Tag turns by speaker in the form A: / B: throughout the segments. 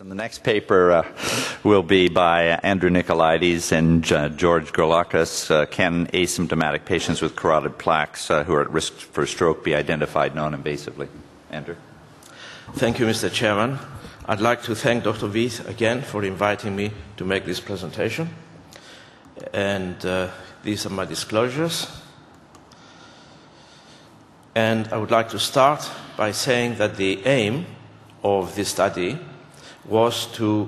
A: And the next paper will be by Andrew Nicolaides and George Gerlakis. Can asymptomatic patients with carotid plaques who are at risk for stroke be identified non-invasively? Andrew.
B: Thank you, Mr. Chairman. I'd like to thank Dr. Veith again for inviting me to make this presentation. And these are my disclosures. And I would like to start by saying that the aim of this study was to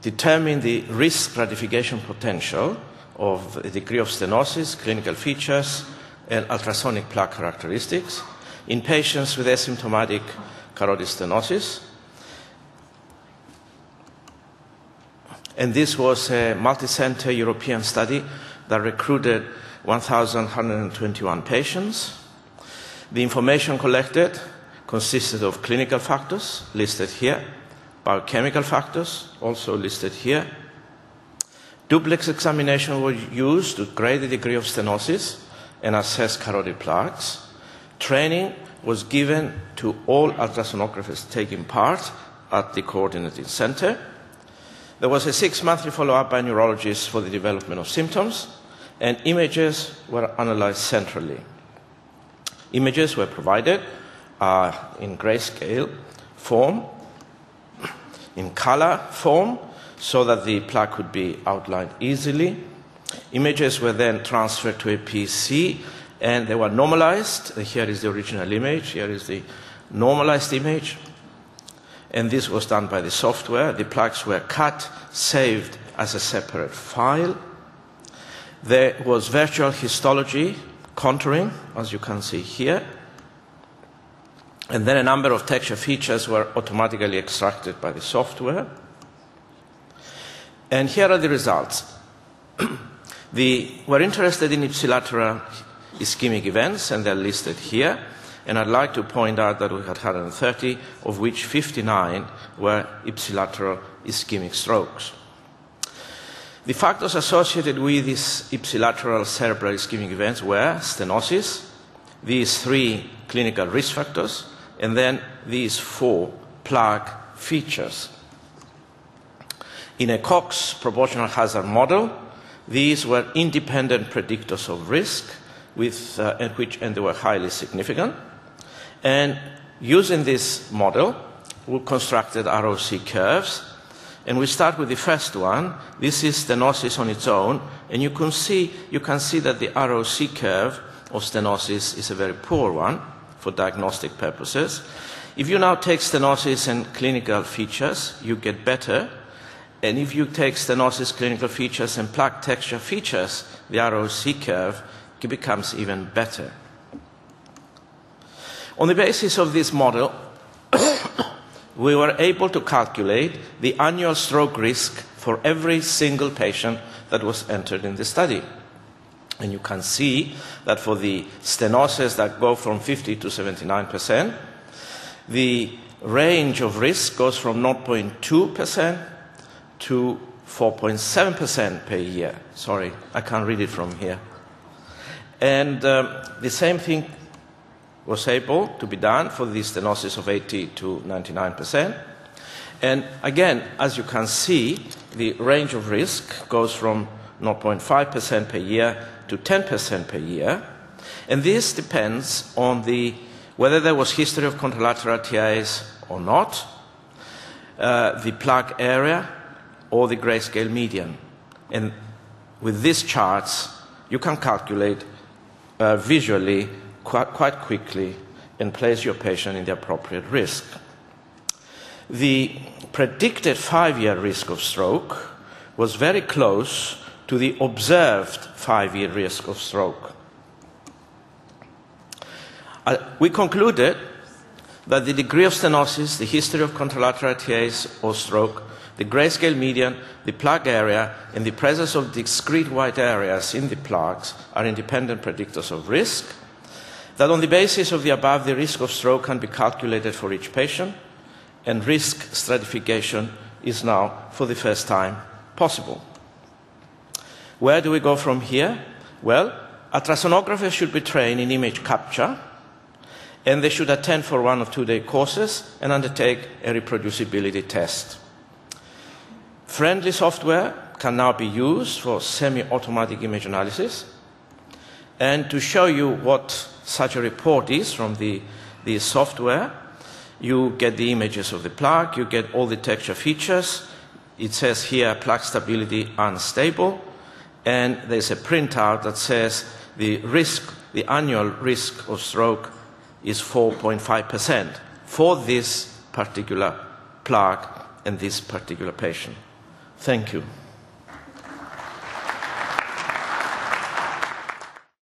B: determine the risk stratification potential of the degree of stenosis, clinical features, and ultrasonic plaque characteristics in patients with asymptomatic carotid stenosis. And this was a multi-center European study that recruited 1,121 patients. The information collected consisted of clinical factors listed here, biochemical factors, also listed here. Duplex examination was used to grade the degree of stenosis and assess carotid plaques. Training was given to all ultrasonographers taking part at the coordinating center. There was a 6-monthly follow-up by neurologists for the development of symptoms, and images were analyzed centrally. Images were provided in grayscale form, in color form, so that the plaque could be outlined easily. Images were then transferred to a PC, and they were normalized. Here is the original image. Here is the normalized image. And this was done by the software. The plaques were cut, saved as a separate file. There was virtual histology contouring, as you can see here. And then a number of texture features were automatically extracted by the software. And here are the results. We're interested in ipsilateral ischemic events, and they're listed here. And I'd like to point out that we had 130, of which 59 were ipsilateral ischemic strokes. The factors associated with these ipsilateral cerebral ischemic events were stenosis, these 3 clinical risk factors, and then these 4 plaque features. In a Cox proportional hazard model, these were independent predictors of risk, and they were highly significant. And using this model, we constructed ROC curves. And we start with the first one. This is stenosis on its own, and you can see that the ROC curve of stenosis is a very poor one for diagnostic purposes. If you now take stenosis and clinical features, you get better. And if you take stenosis, clinical features, and plaque texture features, the ROC curve becomes even better. On the basis of this model, we were able to calculate the annual stroke risk for every single patient that was entered in the study. And you can see that for the stenosis that go from 50 to 79%, the range of risk goes from 0.2% to 4.7% per year. Sorry, I can't read it from here. And the same thing was able to be done for the stenosis of 80 to 99%. And again, as you can see, the range of risk goes from 0.5% per year to 10% per year. And this depends on whether there was history of contralateral TIAs or not, the plaque area, or the grayscale median. And with these charts, you can calculate visually quite quickly and place your patient in the appropriate risk. The predicted 5-year risk of stroke was very close to the observed 5-year risk of stroke. We concluded that the degree of stenosis, the history of contralateral TIAs or stroke, the grayscale median, the plaque area, and the presence of discrete white areas in the plaques are independent predictors of risk. That on the basis of the above, the risk of stroke can be calculated for each patient, and risk stratification is now, for the first time, possible. Where do we go from here? Well, ultrasonographers should be trained in image capture, and they should attend for 1 or 2 day courses and undertake a reproducibility test. Friendly software can now be used for semi-automatic image analysis. And to show you what such a report is from the software, you get the images of the plaque, you get all the texture features. It says here plaque stability unstable, and there's a printout that says the annual risk of stroke is 4.5% for this particular plaque and this particular patient. Thank you.